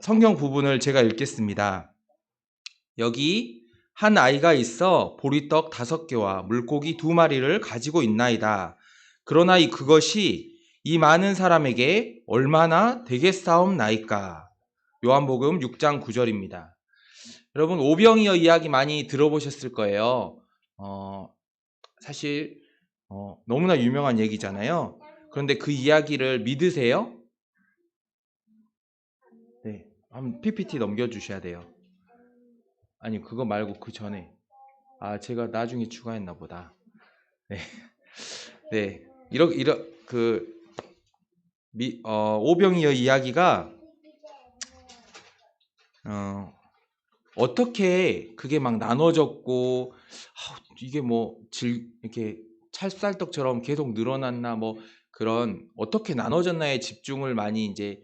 성경 부분을 제가 읽겠습니다. 여기 한 아이가 있어 보리떡 5개와 물고기 2마리를 가지고 있나이다. 그러나 그것이 이 많은 사람에게 얼마나 되겠사옵나이까. 요한복음 6장 9절입니다. 여러분, 오병이어 이야기 많이 들어보셨을 거예요. 사실 너무나 유명한 얘기잖아요. 그런데 그 이야기를 믿으세요? 네, 한번 PPT 넘겨주셔야 돼요. 아니, 그거 말고 그 전에. 제가 나중에 추가했나 보다. 네, 네, 오병이어 이야기가 어떻게 그게 막 나눠졌고 이게 이렇게 찰쌀떡처럼 계속 늘어났나, 그런 어떻게 나눠졌나에 집중을 많이 이제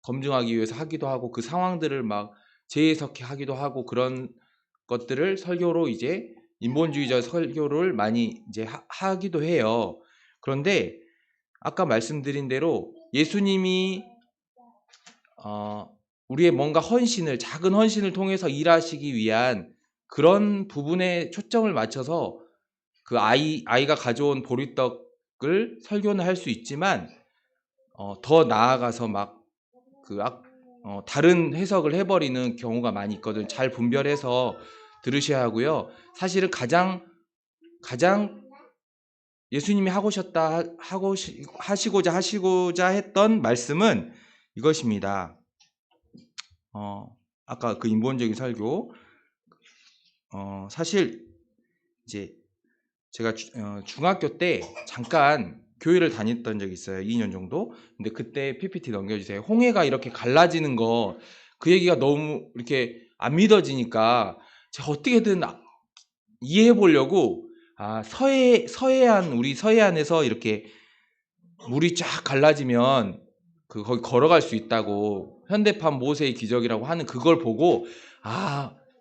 검증하기 위해서 하기도 하고, 그 상황들을 막 재해석해 하기도 하고, 그런 것들을 설교로 이제 인본주의자 설교를 많이 이제 하기도 해요. 그런데 아까 말씀드린 대로 예수님이 우리의 뭔가 작은 헌신을 통해서 일하시기 위한 그런 부분에 초점을 맞춰서 그 아이가 가져온 보리떡을 설교는 할 수 있지만, 더 나아가서 다른 해석을 해버리는 경우가 많이 있거든요. 잘 분별해서 들으셔야 하고요. 사실은 가장 예수님이 하시고자 했던 말씀은 이것입니다. 아까 그 인본적인 설교, 사실 이제 제가 중학교 때 잠깐 교회를 다녔던 적이 있어요. 2년 정도. 근데 그때 PPT 넘겨주세요. 홍해가 이렇게 갈라지는 거, 그 얘기가 너무 이렇게 안 믿어지니까 제가 어떻게든 이해해 보려고 우리 서해안에서 이렇게 물이 쫙 갈라지면 거기 걸어갈 수 있다고, 현대판 모세의 기적이라고 하는 그걸 보고,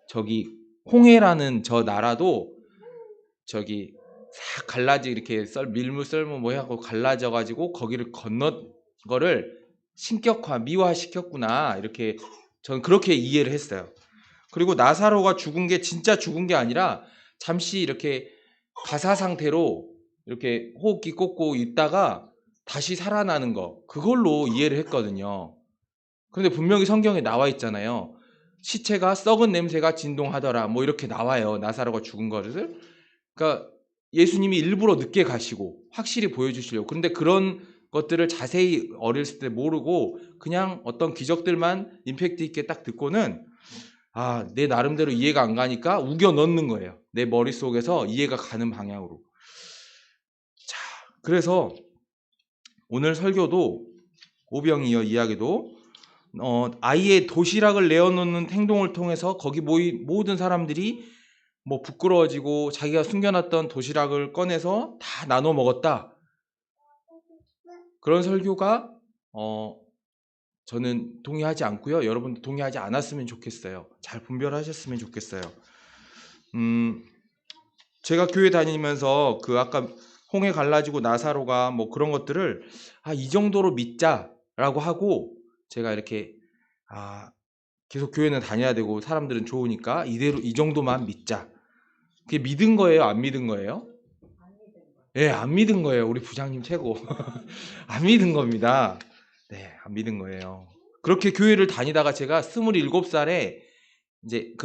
저기 홍해라는 저 나라도 저기 싹 이렇게 밀물 썰물 하고 갈라져 가지고 거기를 건너 거를 미화시켰구나, 이렇게 저는 그렇게 이해를 했어요. 그리고 나사로가 죽은 게 진짜 죽은 게 아니라 잠시 이렇게 가사 상태로 이렇게 호흡기 꽂고 있다가 다시 살아나는 거, 그걸로 이해를 했거든요. 그런데 분명히 성경에 나와 있잖아요. 시체가 썩은 냄새가 진동하더라, 이렇게 나와요. 나사로가 죽은 거를. 그러니까 예수님이 일부러 늦게 가시고 확실히 보여주시려고. 그런데 그런 것들을 자세히 어렸을 때 모르고 그냥 어떤 기적들만 임팩트 있게 딱 듣고는 내 나름대로 이해가 안 가니까 우겨 넣는 거예요. 내 머릿속에서 이해가 가는 방향으로. 자, 그래서 오늘 설교도, 오병이어 이야기도 아이의 도시락을 내어놓는 행동을 통해서 거기 모인 모든 사람들이 부끄러워지고 자기가 숨겨놨던 도시락을 꺼내서 다 나눠 먹었다. 그런 설교가 저는 동의하지 않고요. 여러분도 동의하지 않았으면 좋겠어요. 잘 분별하셨으면 좋겠어요. 제가 교회 다니면서 아까 홍해 갈라지고 나사로가 그런 것들을 이 정도로 믿자라고 하고, 제가 이렇게 계속 교회는 다녀야 되고 사람들은 좋으니까 이 정도만 믿자. 그게 믿은 거예요? 안 믿은 거예요? 예, 안 믿은 거예요. 우리 부장님 최고. 안 믿은 겁니다. 네, 안 믿은 거예요. 그렇게 교회를 다니다가 제가 27살에 이제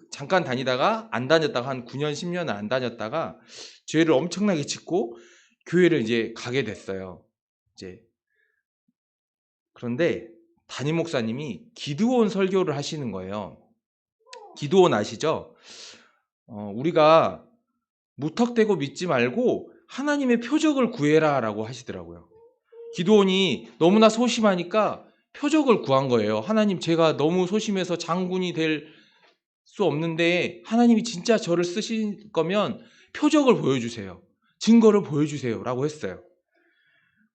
잠깐 다니다가 안 다녔다가 한 9년, 10년을 안 다녔다가 죄를 엄청나게 짓고 교회를 이제 가게 됐어요. 그런데 담임 목사님이 기드온 설교를 하시는 거예요. 기드온 아시죠? 우리가 무턱대고 믿지 말고 하나님의 표적을 구해라라고 하시더라고요. 기드온이 너무나 소심하니까 표적을 구한 거예요. 하나님, 제가 너무 소심해서 장군이 될 수 없는데 하나님이 진짜 저를 쓰실 거면 표적을 보여주세요. 증거를 보여주세요 라고 했어요.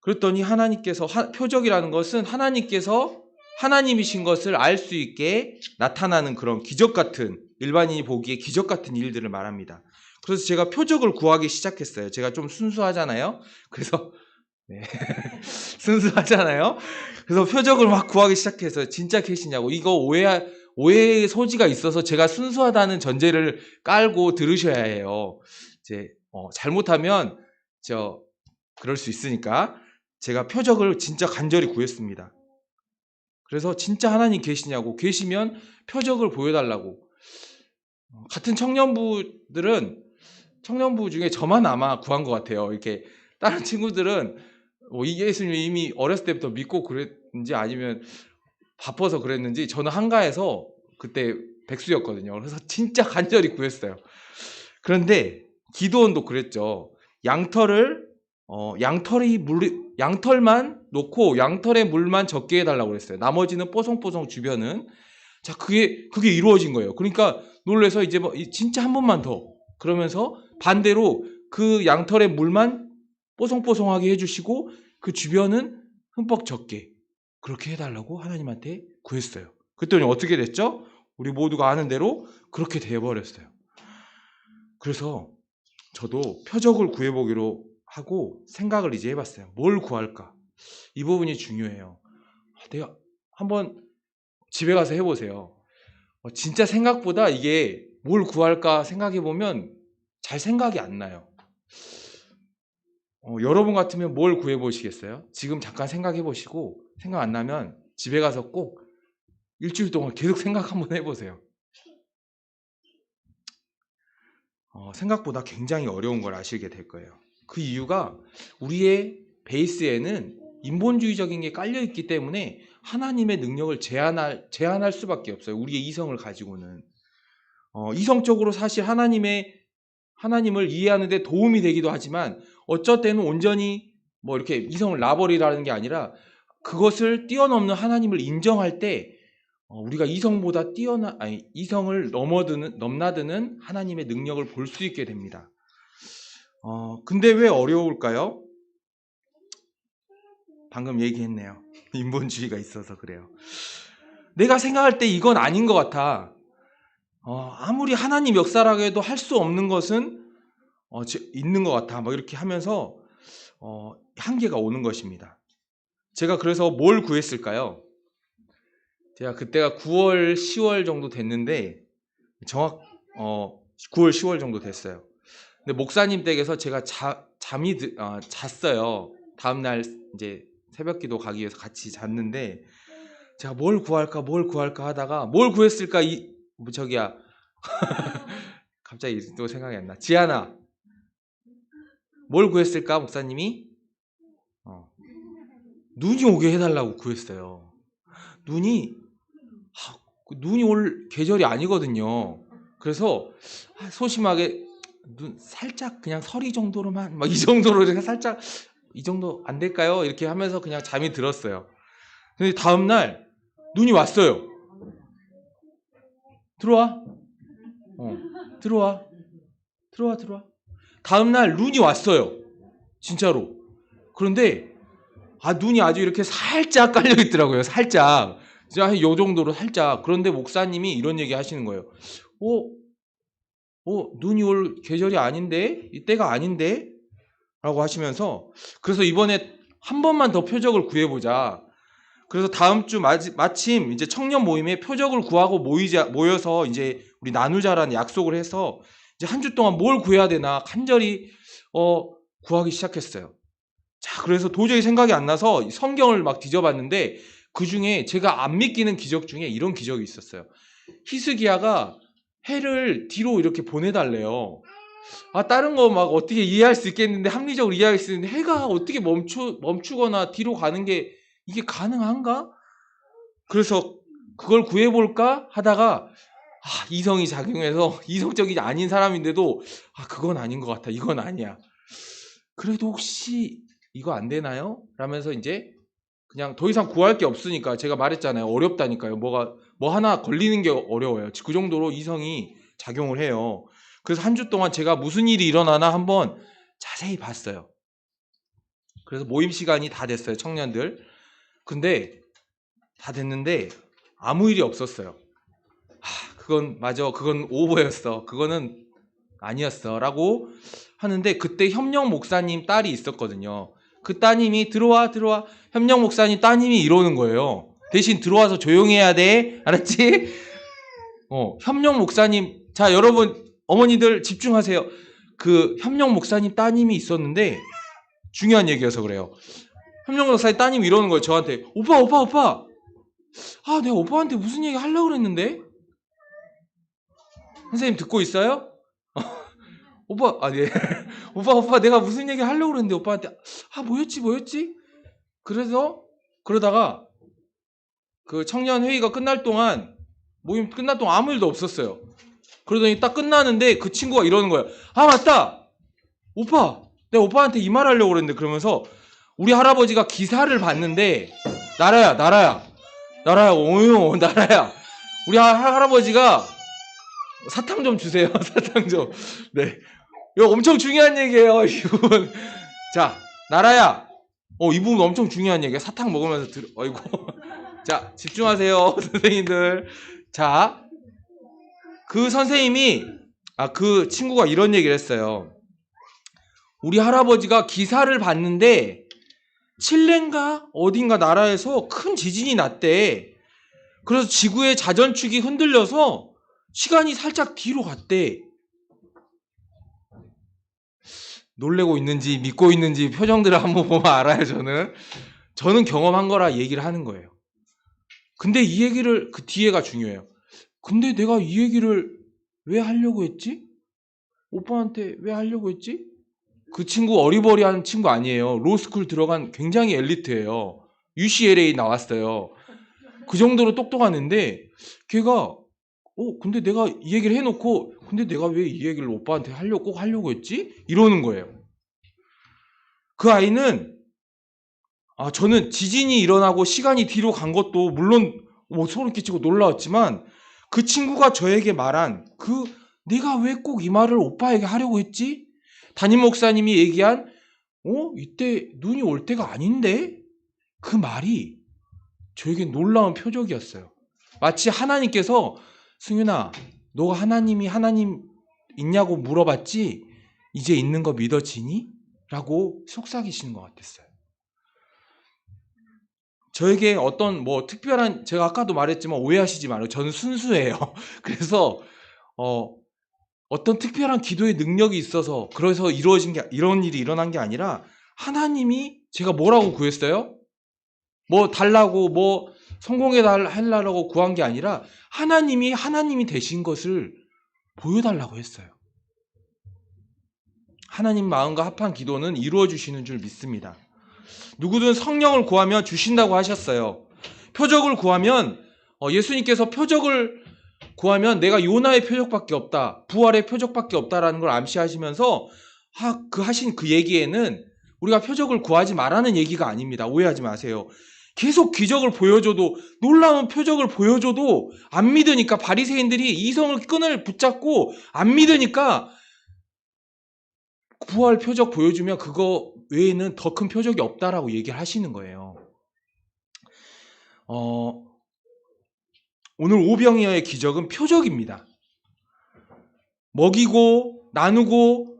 그랬더니 하나님께서, 표적이라는 것은 하나님께서 하나님이신 것을 알 수 있게 나타나는 그런 기적 같은, 일반인이 보기에 기적 같은 일들을 말합니다. 그래서 제가 표적을 구하기 시작했어요. 제가 좀 순수하잖아요. 그래서 네. 순수하잖아요. 그래서 표적을 막 구하기 시작해서 진짜 캐시냐고 이거 오해의 소지가 있어서 제가 순수하다는 전제를 깔고 들으셔야 해요. 이제 잘못하면 그럴 수 있으니까 제가 표적을 진짜 간절히 구했습니다. 그래서 진짜 하나님 계시냐고 계시면 표적을 보여달라고. 같은 청년부 중에 저만 아마 구한 것 같아요. 이렇게 다른 친구들은 이 예수님 이미 어렸을 때부터 믿고 그랬는지 아니면 바빠서 그랬는지 저는 한가해서 그때 백수였거든요. 그래서 진짜 간절히 구했어요. 그런데 기도원도 그랬죠. 양털만 놓고 양털에 물만 적게 해달라고 그랬어요. 나머지는 뽀송뽀송 주변은. 자, 그게 이루어진 거예요. 그러니까 놀래서 이제 진짜 한 번만 더. 그러면서 반대로 그 양털에 물만 뽀송뽀송하게 해주시고 그 주변은 흠뻑 적게. 그렇게 해달라고 하나님한테 구했어요. 그랬더니 어떻게 됐죠? 우리 모두가 아는 대로 그렇게 돼버렸어요. 그래서 저도 표적을 구해보기로 하고 생각을 이제 해봤어요. 뭘 구할까? 이 부분이 중요해요. 내가 한번 집에 가서 해보세요. 진짜 생각보다 이게 뭘 구할까 생각해보면 잘 생각이 안 나요. 여러분 같으면 뭘 구해보시겠어요? 지금 잠깐 생각해보시고 생각 안 나면 집에 가서 꼭 일주일 동안 계속 생각 한번 해보세요. 생각보다 굉장히 어려운 걸 아시게 될 거예요. 그 이유가 우리의 베이스에는 인본주의적인 게 깔려있기 때문에 하나님의 능력을 제한할 수밖에 없어요. 우리의 이성을 가지고는. 이성적으로 사실 하나님을 이해하는 데 도움이 되기도 하지만 어쩔 때는 온전히 이렇게 이성을 놔버리라는 게 아니라 그것을 뛰어넘는 하나님을 인정할 때 우리가 이성을 넘나드는 하나님의 능력을 볼 수 있게 됩니다. 근데 왜 어려울까요? 방금 얘기했네요. 인본주의가 있어서 그래요. 내가 생각할 때 이건 아닌 것 같아. 아무리 하나님 역사라고 해도 할 수 없는 것은 있는 것 같아. 이렇게 하면서 한계가 오는 것입니다. 제가 그래서 뭘 구했을까요? 제가 그때가 9월, 10월 정도 됐는데 9월, 10월 정도 됐어요. 근데 목사님 댁에서 제가 잤어요. 다음날 이제 새벽기도 가기 위해서 같이 잤는데 제가 뭘 구할까 하다가 뭘 구했을까 갑자기 또 생각이 안 나. 지아나, 뭘 구했을까 목사님이? 눈이 오게 해달라고 구했어요. 눈이 올 계절이 아니거든요. 그래서 소심하게 눈 살짝 그냥 서리 정도로만 이 정도로 살짝 이 정도 안 될까요? 이렇게 하면서 그냥 잠이 들었어요. 근데 다음날 눈이 왔어요. 들어와. 들어와. 다음날 눈이 왔어요. 진짜로. 그런데 눈이 아주 이렇게 살짝 깔려 있더라고요. 살짝. 이 정도로 살짝. 그런데 목사님이 이런 얘기 하시는 거예요. 눈이 올 계절이 아닌데? 이때가 아닌데? 라고 하시면서 그래서 이번에 한 번만 더 표적을 구해보자. 그래서 다음 주 마침 이제 청년 모임에 표적을 구하고 모여서 이제 우리 나누자라는 약속을 해서 이제 한 주 동안 뭘 구해야 되나 간절히 구하기 시작했어요. 자, 그래서 도저히 생각이 안 나서 성경을 막 뒤져봤는데 그 중에 제가 안 믿기는 기적 중에 이런 기적이 있었어요. 히스기야가 해를 뒤로 이렇게 보내달래요. 다른 거 막 어떻게 이해할 수 있겠는데 합리적으로 이해할 수 있는데 해가 어떻게 멈추거나 뒤로 가는 게 이게 가능한가? 그래서 그걸 구해볼까 하다가 이성이 작용해서 이성적이 아닌 사람인데도 그건 아닌 것 같아. 이건 아니야. 그래도 혹시 이거 안 되나요? 라면서 이제 그냥 더 이상 구할 게 없으니까 제가 말했잖아요. 어렵다니까요. 뭐 하나 걸리는 게 어려워요. 그 정도로 이성이 작용을 해요. 그래서 한 주 동안 제가 무슨 일이 일어나나 한번 자세히 봤어요. 그래서 모임 시간이 다 됐어요. 청년들. 근데 다 됐는데 아무 일이 없었어요. 그건 오버였어. 그거는 아니었어. 라고 하는데 그때 협력 목사님 딸이 있었거든요. 그 따님이 들어와. 현명 목사님 따님이 이러는 거예요. 대신 들어와서 조용히 해야 돼. 알았지? 현명 목사님, 자 여러분 어머니들 집중하세요. 그 현명 목사님 따님이 있었는데 중요한 얘기여서 그래요. 현명 목사님 따님이 이러는 거예요. 저한테 오빠 아 내가 오빠한테 무슨 얘기 하려고 그랬는데 선생님 듣고 있어요? 오빠 네. 오빠 내가 무슨 얘기 하려고 그랬는데 오빠한테 뭐였지? 그래서 그러다가 그 청년 회의가 끝날 동안 모임 끝날 동안 아무 일도 없었어요. 그러더니 딱 끝나는데 그 친구가 이러는 거예요. 아 맞다. 오빠 내가 오빠한테 이 말 하려고 그랬는데 그러면서 우리 할아버지가 기사를 봤는데 나라야 우리 할아버지가 사탕 좀 주세요. 사탕 좀. 네. 이거 엄청 중요한 얘기예요. 이 부분. 자, 나라야. 이 부분 엄청 중요한 얘기야. 사탕 먹으면서 어이구. 자, 집중하세요. 선생님들. 자, 그 선생님이, 그 친구가 이런 얘기를 했어요. 우리 할아버지가 기사를 봤는데, 칠레인가 어딘가 나라에서 큰 지진이 났대. 그래서 지구의 자전축이 흔들려서 시간이 살짝 뒤로 갔대. 놀래고 있는지 믿고 있는지 표정들을 한번 보면 알아요. 저는 경험한 거라 얘기를 하는 거예요. 근데 이 얘기를 그 뒤에가 중요해요. 근데 내가 이 얘기를 왜 하려고 했지? 오빠한테 왜 하려고 했지? 그 친구 어리버리한 친구 아니에요. 로스쿨 들어간 굉장히 엘리트예요. UCLA 나왔어요. 그 정도로 똑똑한 애인데 걔가 근데 내가 이 얘기를 해놓고 근데 내가 왜 이 얘기를 오빠한테 꼭 하려고 했지? 이러는 거예요. 그 아이는 저는 지진이 일어나고 시간이 뒤로 간 것도 물론 소름 끼치고 놀라웠지만 그 친구가 저에게 말한 내가 왜 꼭 이 말을 오빠에게 하려고 했지? 담임 목사님이 얘기한 이때 눈이 올 때가 아닌데? 그 말이 저에게 놀라운 표적이었어요. 마치 하나님께서 승윤아 너가 하나님 있냐고 물어봤지? 이제 있는 거 믿어지니? 라고 속삭이시는 것 같았어요. 저에게 어떤 특별한 제가 아까도 말했지만 오해하시지 말아요. 저는 순수해요. 그래서 어떤 특별한 기도의 능력이 있어서 그래서 이런 일이 일어난 게 아니라 하나님이 제가 뭐라고 구했어요? 달라고 성공해 달라고 구한 게 아니라 하나님이 되신 것을 보여달라고 했어요. 하나님 마음과 합한 기도는 이루어 주시는 줄 믿습니다. 누구든 성령을 구하면 주신다고 하셨어요. 표적을 구하면 예수님께서 표적을 구하면 내가 요나의 표적밖에 없다. 부활의 표적밖에 없다라는 걸 암시하시면서 하신 그 얘기에는 우리가 표적을 구하지 말라는 얘기가 아닙니다. 오해하지 마세요. 계속 기적을 보여줘도 놀라운 표적을 보여줘도 안 믿으니까 바리새인들이 이성을 끈을 붙잡고 안 믿으니까 부활 표적 보여주면 그거 외에는 더 큰 표적이 없다라고 얘기를 하시는 거예요. 오늘 오병이어의 기적은 표적입니다. 먹이고 나누고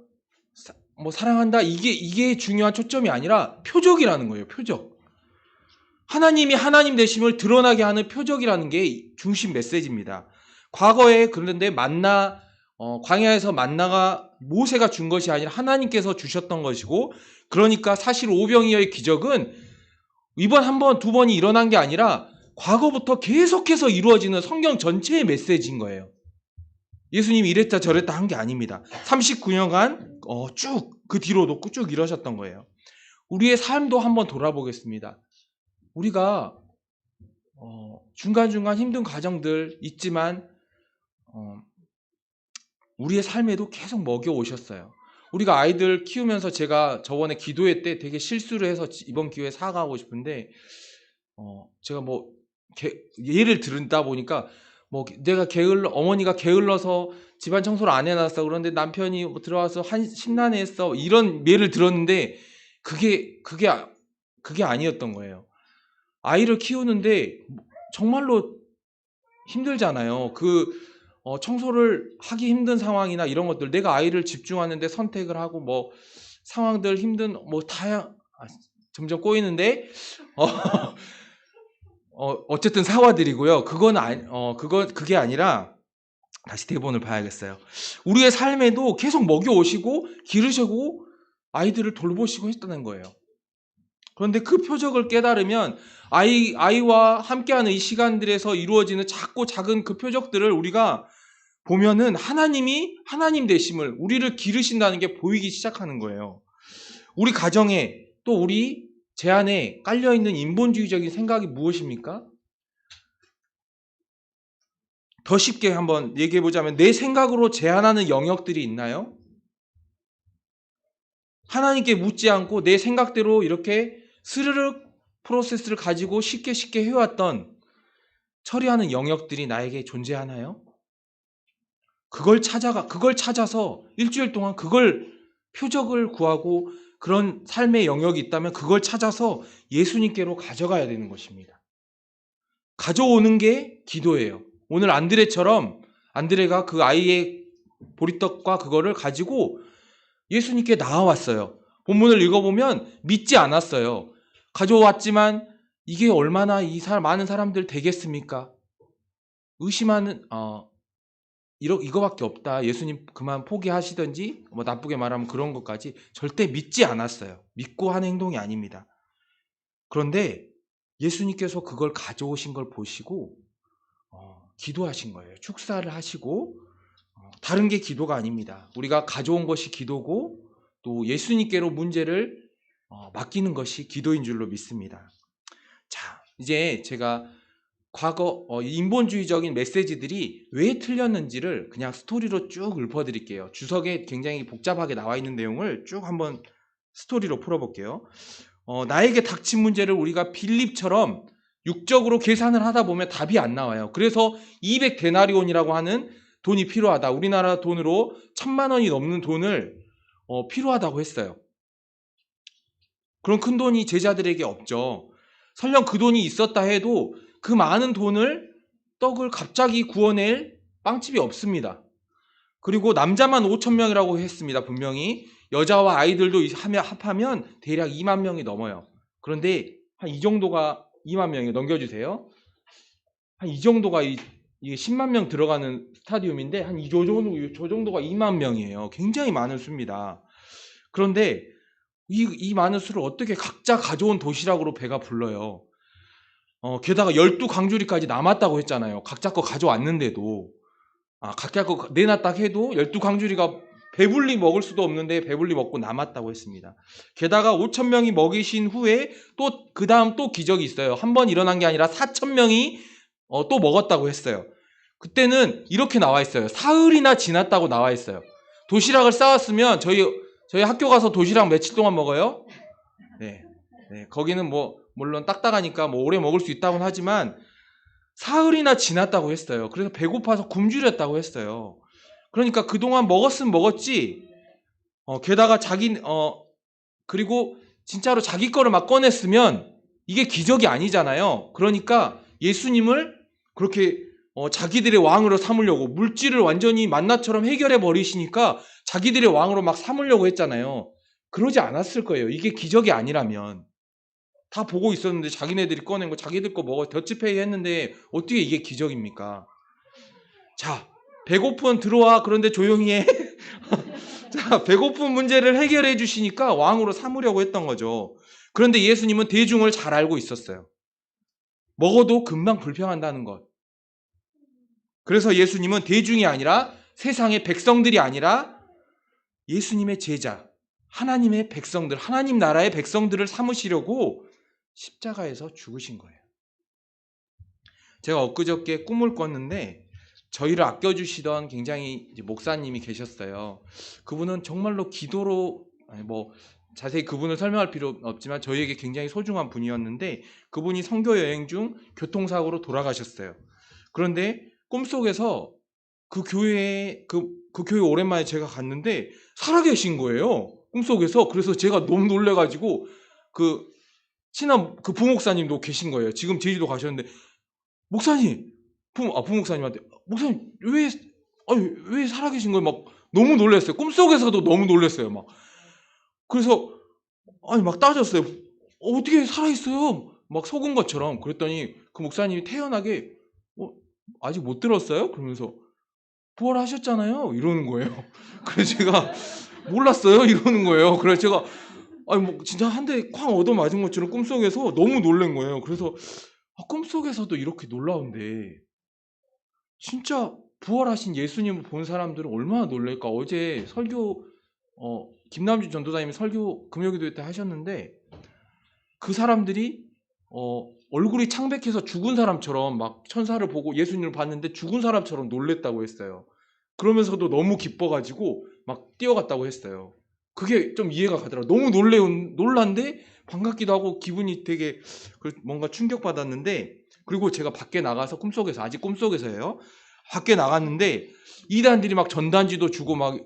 사랑한다 이게 중요한 초점이 아니라 표적이라는 거예요. 표적. 하나님이 하나님 되심을 드러나게 하는 표적이라는 게 중심 메시지입니다. 과거에 그런데 광야에서 만나가 모세가 준 것이 아니라 하나님께서 주셨던 것이고 그러니까 사실 오병이어의 기적은 이번 한 번, 두 번이 일어난 게 아니라 과거부터 계속해서 이루어지는 성경 전체의 메시지인 거예요. 예수님이 이랬다 저랬다 한 게 아닙니다. 39년간 쭉 그 뒤로도 쭉 이러셨던 거예요. 우리의 삶도 한번 돌아보겠습니다. 우리가 중간중간 힘든 과정들 있지만 우리의 삶에도 계속 먹여오셨어요. 우리가 아이들 키우면서 제가 저번에 기도회 때 되게 실수를 해서 이번 기회에 사과하고 싶은데 제가 예를 들다 보니까 내가 어머니가 게을러서 집안 청소를 안 해놨어. 그런데 남편이 들어와서 심란해했어. 이런 예를 들었는데 그게 아니었던 거예요. 아이를 키우는데 정말로 힘들잖아요. 청소를 하기 힘든 상황이나 이런 것들 내가 아이를 집중하는데 선택을 하고 상황들 힘든 점점 꼬이는데 어쨌든 사과드리고요. 그게 아니라 다시 대본을 봐야겠어요. 우리의 삶에도 계속 먹여오시고 기르시고 아이들을 돌보시고 했다는 거예요. 그런데 그 표적을 깨달으면 아이와 함께하는 이 시간들에서 이루어지는 작고 작은 그 표적들을 우리가 보면은 하나님이 하나님 되심을, 우리를 기르신다는 게 보이기 시작하는 거예요. 우리 가정에 또 우리 제 안에 깔려있는 인본주의적인 생각이 무엇입니까? 더 쉽게 한번 얘기해보자면 내 생각으로 제한하는 영역들이 있나요? 하나님께 묻지 않고 내 생각대로 이렇게 스르륵 프로세스를 가지고 쉽게 해왔던 처리하는 영역들이 나에게 존재하나요? 그걸 찾아서 일주일 동안 그걸 표적을 구하고 그런 삶의 영역이 있다면 그걸 찾아서 예수님께로 가져가야 되는 것입니다. 가져오는 게 기도예요. 오늘 안드레가 그 아이의 보리떡과 그거를 가지고 예수님께 나와왔어요. 본문을 읽어보면 믿지 않았어요. 가져왔지만 이게 얼마나 많은 사람들 되겠습니까? 의심하는 이거밖에 없다. 예수님 그만 포기하시든지 뭐 나쁘게 말하면 그런 것까지 절대 믿지 않았어요. 믿고 하는 행동이 아닙니다. 그런데 예수님께서 그걸 가져오신 걸 보시고 기도하신 거예요. 축사를 하시고 다른 게 기도가 아닙니다. 우리가 가져온 것이 기도고 또 예수님께로 문제를 맡기는 것이 기도인 줄로 믿습니다. 자, 이제 제가 과거 인본주의적인 메시지들이 왜 틀렸는지를 그냥 스토리로 쭉 읊어드릴게요. 주석에 굉장히 복잡하게 나와 있는 내용을 쭉 한번 스토리로 풀어볼게요. 나에게 닥친 문제를 우리가 빌립처럼 육적으로 계산을 하다 보면 답이 안 나와요. 그래서 200데나리온이라고 하는 돈이 필요하다. 우리나라 돈으로 1,000만 원이 넘는 돈을 필요하다고 했어요. 그런 큰 돈이 제자들에게 없죠. 설령 그 돈이 있었다 해도 그 많은 떡을 갑자기 구워낼 빵집이 없습니다. 그리고 남자만 5,000명이라고 했습니다. 분명히 여자와 아이들도 합하면 대략 2만 명이 넘어요. 그런데 한 이 정도가 2만 명이 넘겨주세요. 한 이 정도가 이게 10만 명 들어가는 스타디움인데 한 저 정도가 2만 명이에요. 굉장히 많은 수입니다. 그런데 이 많은 수를 어떻게 각자 가져온 도시락으로 배가 불러요. 게다가 12광주리까지 남았다고 했잖아요. 각자 거 가져왔는데도. 각자 거 내놨다 해도 12광주리가 배불리 먹을 수도 없는데 배불리 먹고 남았다고 했습니다. 게다가 5,000명이 먹이신 후에 그 다음 또 기적이 있어요. 한 번 일어난 게 아니라 4,000명이 또 먹었다고 했어요. 그때는 이렇게 나와 있어요. 사흘이나 지났다고 나와 있어요. 도시락을 싸왔으면 저희 학교 가서 도시락 며칠 동안 먹어요? 네. 거기는 물론 딱딱하니까 오래 먹을 수 있다고는 하지만 사흘이나 지났다고 했어요. 그래서 배고파서 굶주렸다고 했어요. 그러니까 그동안 먹었으면 먹었지. 게다가 그리고 진짜로 자기 거를 막 꺼냈으면 이게 기적이 아니잖아요. 그러니까 예수님을 그렇게 자기들의 왕으로 삼으려고 물질을 완전히 만나처럼 해결해 버리시니까 자기들의 왕으로 막 삼으려고 했잖아요. 그러지 않았을 거예요. 이게 기적이 아니라면. 다 보고 있었는데 자기네들이 꺼낸 거 자기들 거 먹어 더치페이 했는데 어떻게 이게 기적입니까? 자, 배고픈 들어와. 그런데 조용히 해. 자, 배고픈 문제를 해결해 주시니까 왕으로 삼으려고 했던 거죠. 그런데 예수님은 대중을 잘 알고 있었어요. 먹어도 금방 불평한다는 것. 그래서 예수님은 대중이 아니라 세상의 백성들이 아니라 예수님의 제자, 하나님의 백성들, 하나님 나라의 백성들을 삼으시려고 십자가에서 죽으신 거예요. 제가 엊그저께 꿈을 꿨는데 저희를 아껴주시던 굉장히 목사님이 계셨어요. 그분은 정말로 기도로 자세히 그분을 설명할 필요 없지만 저희에게 굉장히 소중한 분이었는데 그분이 선교 여행 중 교통사고로 돌아가셨어요. 그런데 꿈속에서 그 교회 오랜만에 제가 갔는데 살아계신 거예요. 꿈속에서. 그래서 제가 너무 놀래가지고 친한 부목사님도 계신 거예요. 지금 제주도 가셨는데 목사님, 부목사님한테 목사님 왜 살아계신 거예요? 막 너무 놀랐어요. 꿈속에서도 너무 놀랐어요. 막 그래서 막 따졌어요. 어떻게 살아있어요? 막 속은 것처럼. 그랬더니 그 목사님이 태연하게 아직 못 들었어요? 그러면서 부활하셨잖아요. 이러는 거예요. 그래서 제가 몰랐어요. 이러는 거예요. 그래서 제가 아니 뭐 진짜 한 대 쾅 얻어 맞은 것처럼 꿈속에서 너무 놀란 거예요. 그래서 꿈속에서도 이렇게 놀라운데 진짜 부활하신 예수님을 본 사람들은 얼마나 놀랄까. 어제 설교 김남준 전도사님이 설교 금요기도 때 하셨는데 그 사람들이 얼굴이 창백해서 죽은 사람처럼 막 천사를 보고 예수님을 봤는데 죽은 사람처럼 놀랬다고 했어요. 그러면서도 너무 기뻐가지고 막 뛰어갔다고 했어요. 그게 좀 이해가 가더라고요. 너무 놀란데 반갑기도 하고 기분이 되게 뭔가 충격받았는데, 그리고 제가 밖에 나가서 꿈속에서, 아직 꿈속에서예요. 밖에 나갔는데 이단들이 막 전단지도 주고 막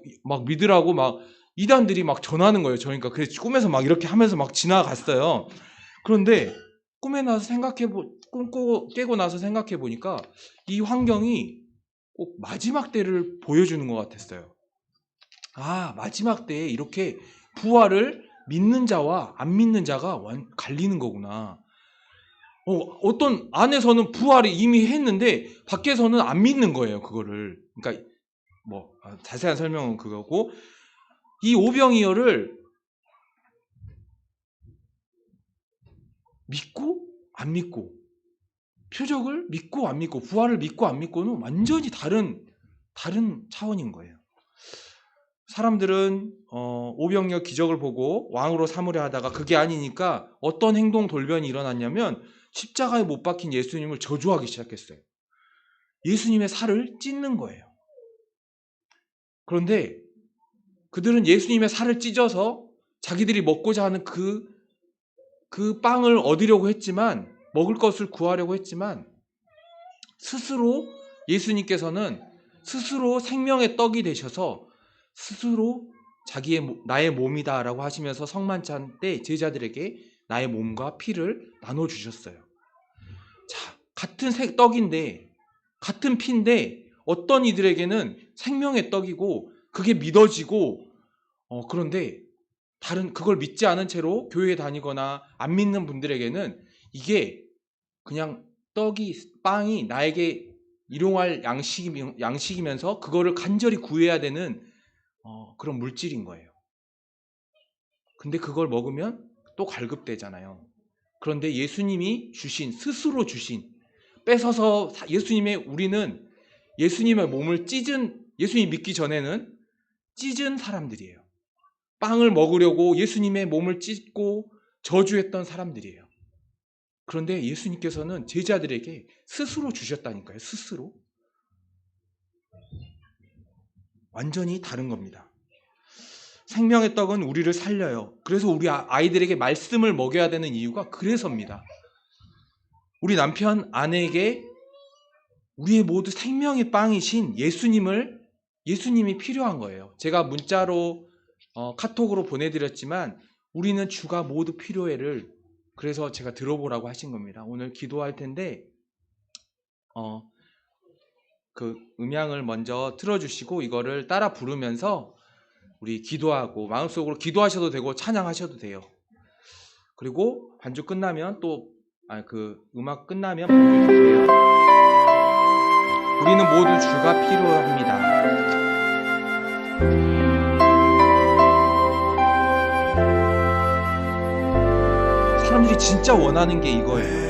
믿으라고 막 이단들이 막 전하는 거예요. 저니까 그래서 꿈에서 막 이렇게 하면서 막 지나갔어요. 그런데 꿈에 나서 깨고 나서 생각해 보니까 이 환경이 꼭 마지막 때를 보여주는 것 같았어요. 아, 마지막 때에 이렇게 부활을 믿는 자와 안 믿는 자가 갈리는 거구나. 어떤 안에서는 부활을 이미 했는데 밖에서는 안 믿는 거예요, 그거를. 그러니까 뭐 자세한 설명은 그거고, 이 오병이어를 믿고 안 믿고, 표적을 믿고 안 믿고, 부활을 믿고 안 믿고는 완전히 다른 차원인 거예요. 사람들은 오병이어 기적을 보고 왕으로 삼으려 하다가 그게 아니니까 어떤 행동 돌변이 일어났냐면 십자가에 못 박힌 예수님을 저주하기 시작했어요. 예수님의 살을 찢는 거예요. 그런데 그들은 예수님의 살을 찢어서 자기들이 먹고자 하는 그 빵을 얻으려고 했지만, 먹을 것을 구하려고 했지만, 스스로 예수님께서는 스스로 생명의 떡이 되셔서 스스로 나의 몸이다라고 하시면서 성만찬 때 제자들에게 나의 몸과 피를 나눠주셨어요. 자, 같은 떡인데, 같은 피인데 어떤 이들에게는 생명의 떡이고 그게 믿어지고, 그런데 그걸 믿지 않은 채로 교회에 다니거나 안 믿는 분들에게는 이게 그냥 빵이 나에게 일용할 양식이면서 그거를 간절히 구해야 되는 그런 물질인 거예요. 근데 그걸 먹으면 또 갈급되잖아요. 그런데 예수님이 스스로 주신, 뺏어서 우리는 예수님의 몸을 예수님 믿기 전에는 찢은 사람들이에요. 빵을 먹으려고 예수님의 몸을 찢고 저주했던 사람들이에요. 그런데 예수님께서는 제자들에게 스스로 주셨다니까요. 스스로. 완전히 다른 겁니다. 생명의 떡은 우리를 살려요. 그래서 우리 아이들에게 말씀을 먹여야 되는 이유가 그래서입니다. 우리 남편, 아내에게 우리의 모두 생명의 빵이신 예수님이 필요한 거예요. 제가 문자로 카톡으로 보내드렸지만 우리는 주가 모두 필요해를, 그래서 제가 들어보라고 하신 겁니다. 오늘 기도할 텐데 그 음향을 먼저 틀어주시고 이거를 따라 부르면서 우리 기도하고, 마음속으로 기도하셔도 되고 찬양하셔도 돼요. 그리고 반주 끝나면 그 음악 끝나면 반주 주세요. 우리는 모두 주가 필요합니다. 사람들이 진짜 원하는 게 이거예요.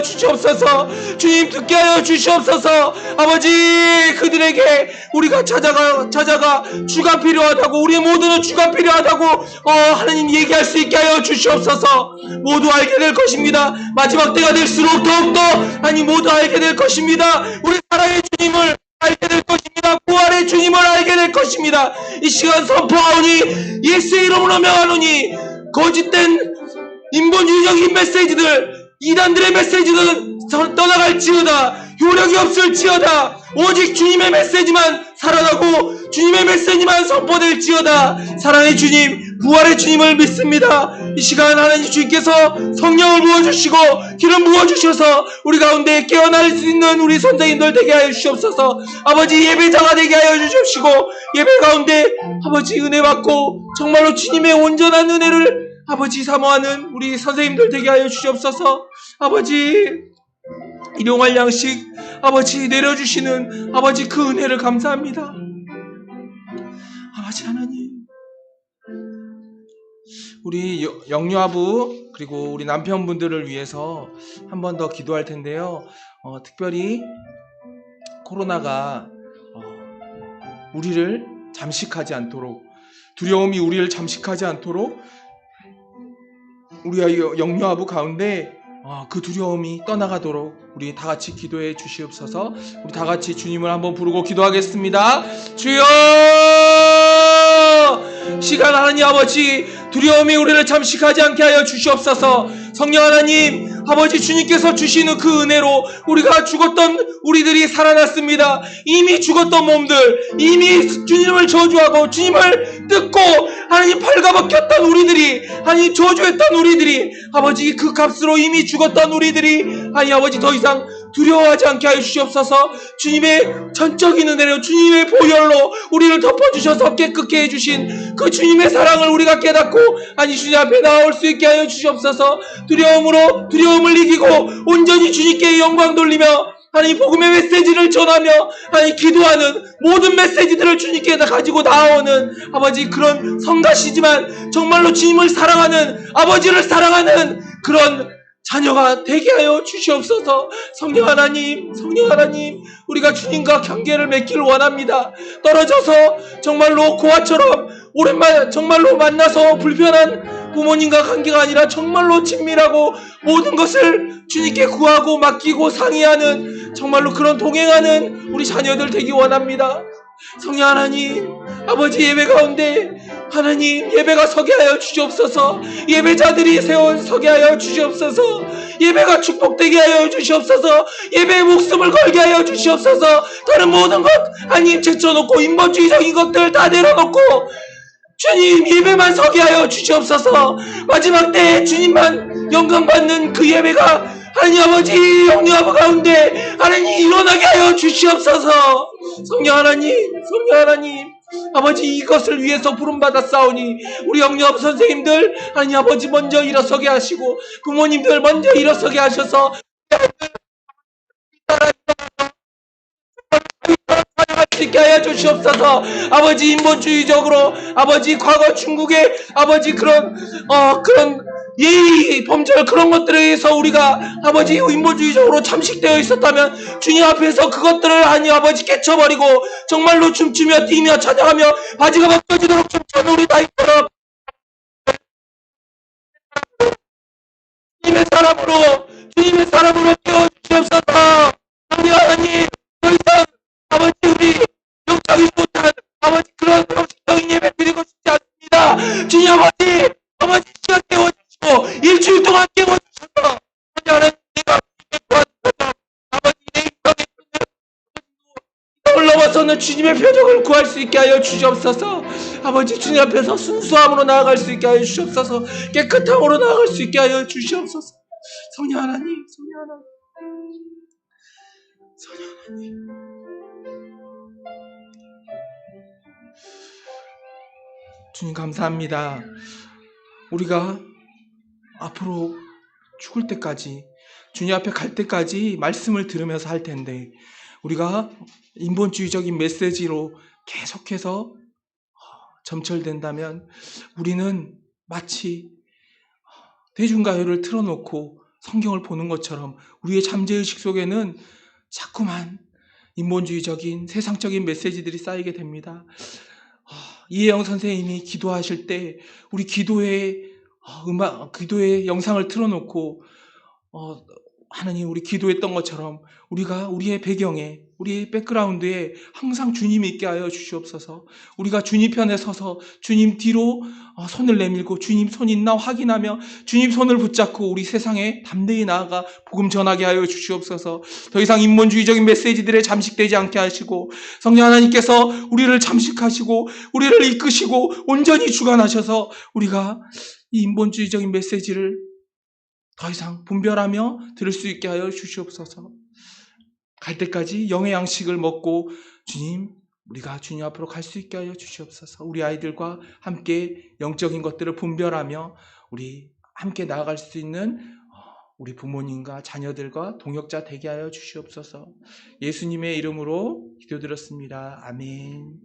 주시옵소서. 주님 듣게 하여 주시옵소서. 아버지 그들에게 우리가 찾아가 주가 필요하다고, 우리 모두는 주가 필요하다고 하나님 얘기할 수 있게 하여 주시옵소서. 모두 알게 될 것입니다. 마지막 때가 될수록 더욱더 아니 모두 알게 될 것입니다. 우리 사랑의 주님을 알게 될 것입니다. 부활의 주님을 알게 될 것입니다. 이 시간 선포하오니 예수의 이름으로 명하노니 거짓된 인본주의적인 메시지들, 이단들의 메시지는 떠나갈지어다. 효력이 없을지어다. 오직 주님의 메시지만 살아나고 주님의 메시지만 선포될지어다. 사랑의 주님, 부활의 주님을 믿습니다. 이 시간 하나님 주님께서 성령을 부어주시고 기름 부어주셔서 우리 가운데 깨어날 수 있는 우리 선생님들 되게 하여 주시옵소서. 아버지 예배자가 되게 하여 주십시고 예배 가운데 아버지 은혜 받고 정말로 주님의 온전한 은혜를 아버지 사모하는 우리 선생님들 되게 하여 주시옵소서. 아버지 일용할 양식 아버지 내려주시는 아버지 그 은혜를 감사합니다. 아버지 하나님, 우리 영유아부 그리고 우리 남편분들을 위해서 한 번 더 기도할 텐데요. 특별히 코로나가 우리를 잠식하지 않도록, 두려움이 우리를 잠식하지 않도록 우리 영유아부 가운데 그 두려움이 떠나가도록 우리 다 같이 기도해 주시옵소서. 우리 다 같이 주님을 한번 부르고 기도하겠습니다. 주여! 시간 하나님 아버지, 두려움이 우리를 잠식하지 않게 하여 주시옵소서. 성령 하나님 아버지, 주님께서 주시는 그 은혜로 우리가 죽었던 우리들이 살아났습니다. 이미 죽었던 몸들, 이미 주님을 저주하고 주님을 뜯고 하나님 발가벗겼던 우리들이, 하나님 저주했던 우리들이, 아버지 그 값으로 이미 죽었던 우리들이 하나님 아버지 더 이상 두려워하지 않게 하여 주시옵소서. 주님의 전적인 은혜로, 주님의 보혈로 우리를 덮어주셔서 깨끗게 해주신 그 주님의 사랑을 우리가 깨닫고 아니 주님 앞에 나올 수 있게 하여 주시옵소서. 두려움을 이기고 온전히 주님께 영광 돌리며 하나님 복음의 메시지를 전하며 하나님 기도하는 모든 메시지들을 주님께 가지고 나오는 아버지 그런 성가시지만 정말로 주님을 사랑하는, 아버지를 사랑하는 그런 자녀가 되게 하여 주시옵소서. 성령 하나님, 우리가 주님과 관계를 맺기를 원합니다. 떨어져서 정말로 고아처럼 오랜만에 정말로 만나서 불편한 부모님과 관계가 아니라 정말로 친밀하고 모든 것을 주님께 구하고 맡기고 상의하는 정말로 그런 동행하는 우리 자녀들 되기 원합니다. 성령 하나님, 아버지 예배 가운데 하나님 예배가 서게 하여 주시옵소서. 예배자들이 서게 하여 주시옵소서. 예배가 축복되게 하여 주시옵소서. 예배의 목숨을 걸게 하여 주시옵소서. 다른 모든 것 하나님 제쳐놓고 인본주의적인 것들 다 내려놓고 주님 예배만 서게 하여 주시옵소서. 마지막 때에 주님만 영광받는 그 예배가 하나님 아버지 영유아부 가운데 하나님 일어나게 하여 주시옵소서. 성령 하나님 아버지 이것을 위해서 부름받았사오니 우리 영유아부 선생님들 하나님 아버지 먼저 일어서게 하시고 부모님들 먼저 일어서게 하셔서 살아갈 수 있게 하여 주시옵소서. 아버지 인본주의적으로 아버지 과거 중국의 아버지 그런 예의 범절 그런 것들에 의해서 우리가 아버지 인본주의적으로 잠식되어 있었다면 주님 앞에서 그것들을 하나님 아버지 깨쳐버리고 정말로 춤추며 뛰며 찬양하며 바지가 벗겨지도록 춤추는 우리 다이처럼 주님의 사람으로 깨워주시옵소서. 하나님 더 이상 아버지 우리 영적인 못한 아버지 그런 형식적인 예배 드리고 싶지 않습니다. 주님 아버지 시간 깨워주시고 일주일 동안 깨워주셔서 하나님 내가 도와주셔서 아버지 내 인생의 표적을 넘어서는 주님의 표적을 구할 수 있게 하여 주시옵소서. 아버지 주님 앞에서 순수함으로 나아갈 수 있게 하여 주시옵소서. 깨끗함으로 나아갈 수 있게 하여 주시옵소서. 성령 하나님 주님 감사합니다. 우리가 앞으로 죽을 때까지 주님 앞에 갈 때까지 말씀을 들으면서 할 텐데 우리가 인본주의적인 메시지로 계속해서 점철된다면 우리는 마치 대중가요를 틀어놓고 성경을 보는 것처럼 우리의 잠재의식 속에는 자꾸만 인본주의적인 세상적인 메시지들이 쌓이게 됩니다. 이혜영 선생님이 기도하실 때 우리 기도의 기도의 영상을 틀어놓고 하나님, 우리 기도했던 것처럼 우리가 우리의 배경에, 우리의 백그라운드에 항상 주님이 있게 하여 주시옵소서. 우리가 주님 편에 서서 주님 뒤로 손을 내밀고 주님 손 있나 확인하며 주님 손을 붙잡고 우리 세상에 담대히 나아가 복음 전하게 하여 주시옵소서. 더 이상 인본주의적인 메시지들에 잠식되지 않게 하시고 성령 하나님께서 우리를 잠식하시고 우리를 이끄시고 온전히 주관하셔서 우리가 이 인본주의적인 메시지를 더 이상 분별하며 들을 수 있게 하여 주시옵소서. 갈 때까지 영의 양식을 먹고 우리가 주님 앞으로 갈 수 있게 하여 주시옵소서. 우리 아이들과 함께 영적인 것들을 분별하며 우리 함께 나아갈 수 있는 우리 부모님과 자녀들과 동역자 되게 하여 주시옵소서. 예수님의 이름으로 기도드렸습니다. 아멘.